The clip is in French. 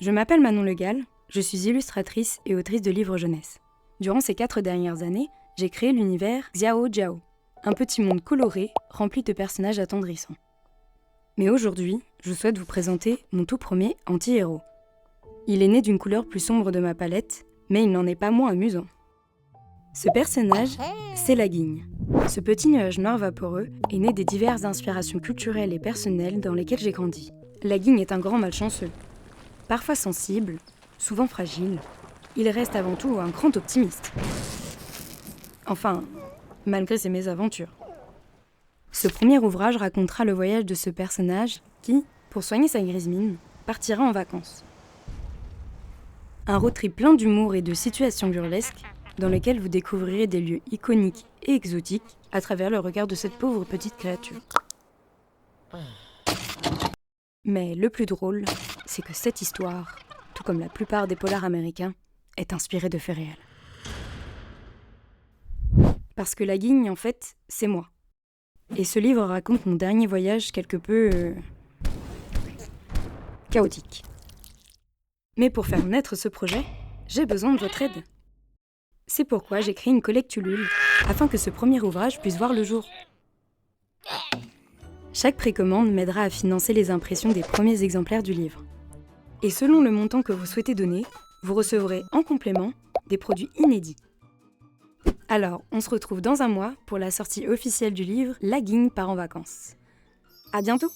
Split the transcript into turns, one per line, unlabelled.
Je m'appelle Manon Legal, je suis illustratrice et autrice de livres jeunesse. Durant ces 4 dernières années, j'ai créé l'univers Xiao Jiao, un petit monde coloré rempli de personnages attendrissants. Mais aujourd'hui, je souhaite vous présenter mon tout premier anti-héros. Il est né d'une couleur plus sombre de ma palette, mais il n'en est pas moins amusant. Ce personnage, c'est la Guigne. Ce petit nuage noir vaporeux est né des diverses inspirations culturelles et personnelles dans lesquelles j'ai grandi. La Guigne est un grand malchanceux. Parfois sensible, souvent fragile, il reste avant tout un grand optimiste. Enfin, malgré ses mésaventures. Ce premier ouvrage racontera le voyage de ce personnage qui, pour soigner sa grise mine, partira en vacances. Un road trip plein d'humour et de situations burlesques, dans lequel vous découvrirez des lieux iconiques et exotiques à travers le regard de cette pauvre petite créature. Mais le plus drôle, c'est que cette histoire, tout comme la plupart des polars américains, est inspirée de faits réels. Parce que la Guigne, en fait, c'est moi. Et ce livre raconte mon dernier voyage quelque peu... chaotique. Mais pour faire naître ce projet, j'ai besoin de votre aide. C'est pourquoi j'ai créé une collecte Ulule, afin que ce premier ouvrage puisse voir le jour. Chaque précommande m'aidera à financer les impressions des premiers exemplaires du livre. Et selon le montant que vous souhaitez donner, vous recevrez en complément des produits inédits. Alors, on se retrouve dans un mois pour la sortie officielle du livre La Guigne part en vacances. À bientôt!